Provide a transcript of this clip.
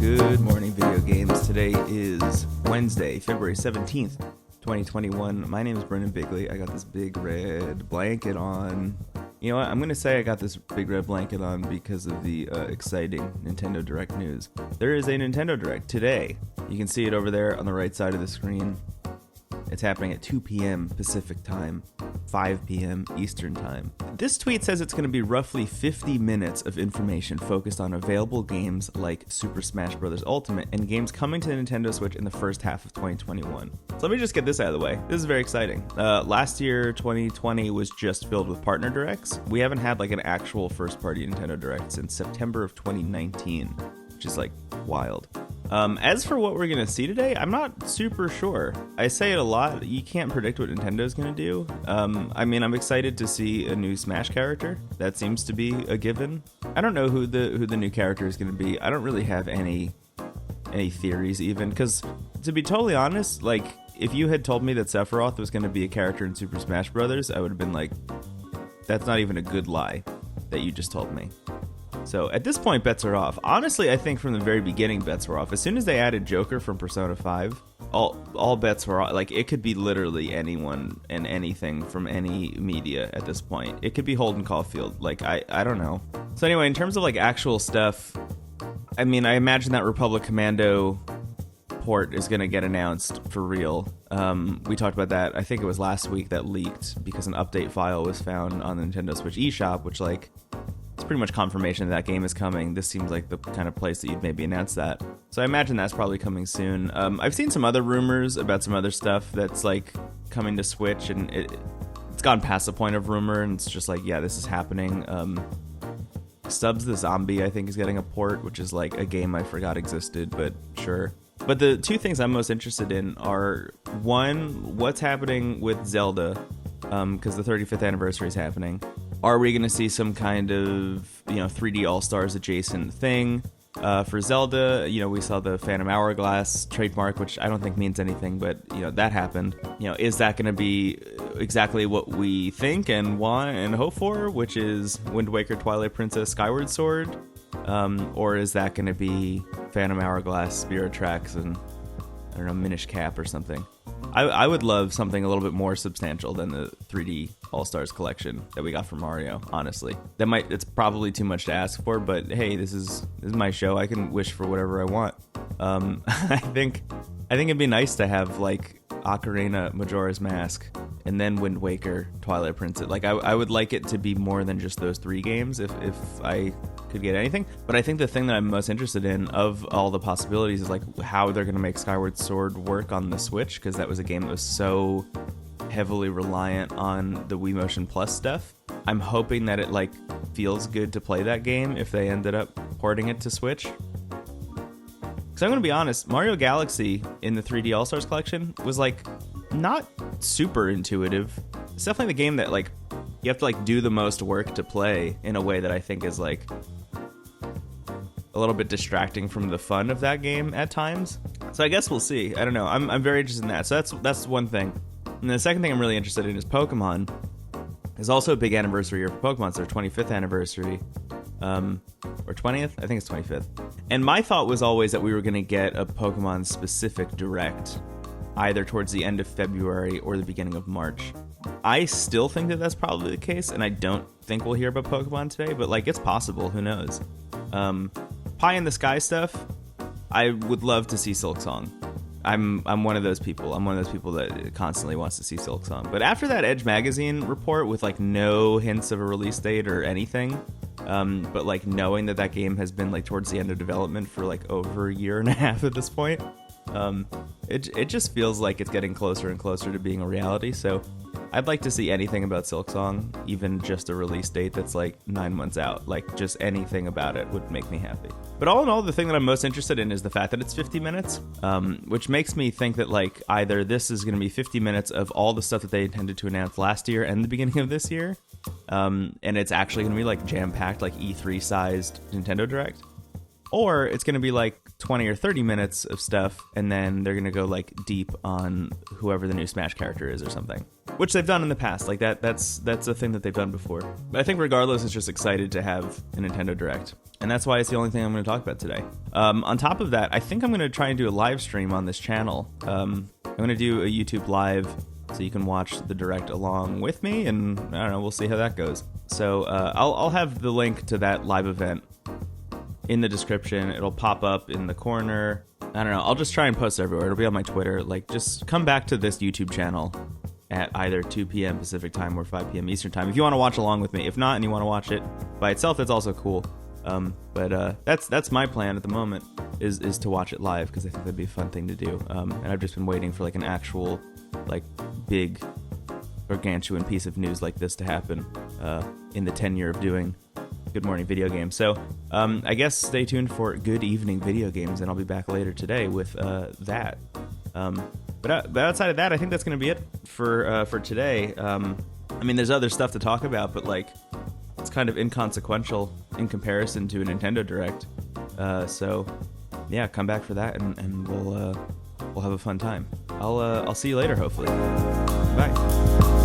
Good morning, video games. Today is Wednesday, February 17th, 2021. My name is Brendan Bigley. I got this big red blanket on. You know what? I'm going to say I got this big red blanket on because of the exciting Nintendo Direct news. There is a Nintendo Direct today. You can see it over there on the right side of the screen. It's happening at 2 p.m. Pacific time, 5 p.m. Eastern time. This tweet says it's going to be roughly 50 minutes of information focused on available games like Super Smash Bros. Ultimate and games coming to the Nintendo Switch in the first half of 2021. So let me just get this out of the way. This is very exciting. Last year, 2020, was just filled with partner directs. We haven't had like an actual first-party Nintendo Direct since September of 2019, which is like wild. As for what we're going to see today, I'm not super sure. I say it a lot. You can't predict what Nintendo's going to do. I'm excited to see a new Smash character. That seems to be a given. I don't know who the new character is going to be. I don't really have any theories even, because to be totally honest, like if you had told me that Sephiroth was going to be a character in Super Smash Bros., I would have been like, that's not even a good lie that you just told me. So at this point, bets are off. Honestly, I think from the very beginning, bets were off. As soon as they added Joker from Persona 5, all bets were off. Like, it could be literally anyone and anything from any media at this point. It could be Holden Caulfield. Like, I don't know. So anyway, in terms of, like, actual stuff, I mean, I imagine that Republic Commando port is going to get announced for real. We talked about that. I think it was last week that leaked because an update file was found on the Nintendo Switch eShop, which, like, it's pretty much confirmation that game is coming. This seems like the kind of place that you'd maybe announce that. So I imagine that's probably coming soon. I've seen some other rumors about some other stuff that's like coming to Switch, and it's gone past the point of rumor, and it's just like, yeah, this is happening. Stubbs the Zombie, I think, is getting a port, which is like a game I forgot existed, but sure. But the two things I'm most interested in are, one, what's happening with Zelda, because the 35th anniversary is happening. Are we going to see some kind of, 3D All-Stars adjacent thing for Zelda? We saw the Phantom Hourglass trademark, which I don't think means anything, but, that happened. Is that going to be exactly what we think and want and hope for, which is Wind Waker, Twilight Princess, Skyward Sword? Or is that going to be Phantom Hourglass, Spirit Tracks, and, I don't know, Minish Cap or something? I would love something a little bit more substantial than the 3D All-Stars collection that we got from Mario, honestly. It's probably too much to ask for, but hey, this is my show. I can wish for whatever I want. I think it'd be nice to have like Ocarina, Majora's Mask, and then Wind Waker, Twilight Princess. Like I would like it to be more than just those three games if I could get anything. But I think the thing that I'm most interested in of all the possibilities is like how they're going to make Skyward Sword work on the Switch, because that was a game that was so heavily reliant on the Wii Motion Plus stuff. I'm hoping that it like feels good to play that game if they ended up porting it to Switch. Because I'm going to be honest, Mario Galaxy in the 3D All-Stars collection was like not super intuitive. It's definitely the game that like you have to like do the most work to play in a way that I think is like a little bit distracting from the fun of that game at times. So I guess we'll see. I don't know. I'm very interested in that. So that's one thing. And the second thing I'm really interested in is Pokemon. There's also a big anniversary year for Pokemon. It's their 25th anniversary. Or 20th? I think it's 25th. And my thought was always that we were going to get a Pokemon specific direct either towards the end of February or the beginning of March. I still think that that's probably the case, and I don't think we'll hear about Pokemon today, but like it's possible. Who knows? Pie in the Sky stuff, I would love to see Silksong. I'm one of those people. I'm one of those people that constantly wants to see Silksong. But after that Edge magazine report with like no hints of a release date or anything, but like knowing that game has been like towards the end of development for like over a year and a half at this point, it just feels like it's getting closer and closer to being a reality. So I'd like to see anything about Silksong, even just a release date that's like 9 months out. Like just anything about it would make me happy. But all in all, the thing that I'm most interested in is the fact that it's 50 minutes, which makes me think that like either this is going to be 50 minutes of all the stuff that they intended to announce last year and the beginning of this year, and it's actually going to be like jam-packed, like E3 sized Nintendo Direct, or it's going to be like 20 or 30 minutes of stuff, and then they're going to go like deep on whoever the new Smash character is or something, which they've done in the past. Like that's a thing that they've done before. But I think regardless, it's just excited to have a Nintendo Direct, and that's why it's the only thing I'm going to talk about today. On top of that, I think I'm going to try and do a live stream on this channel. I'm going to do a YouTube live, so you can watch the Direct along with me, and I don't know, we'll see how that goes. So I'll have the link to that live event in the description. It'll pop up in the corner. I don't know, I'll just try and post everywhere. It'll be on my Twitter. Like, just come back to this YouTube channel at either 2 p.m. Pacific time or 5 p.m. Eastern time if you want to watch along with me. If not, and you want to watch it by itself, that's also cool. But that's my plan at the moment, is to watch it live, because I think that'd be a fun thing to do. And I've just been waiting for like an actual, like, big gargantuan piece of news like this to happen in the tenure of doing Good Morning Video Games. So I guess stay tuned for Good Evening Video Games, and I'll be back later today with that. But outside of that, I think that's going to be it for today. I mean, there's other stuff to talk about, but like, it's kind of inconsequential in comparison to a Nintendo Direct. So yeah, come back for that, and we'll have a fun time. I'll see you later, hopefully. Bye.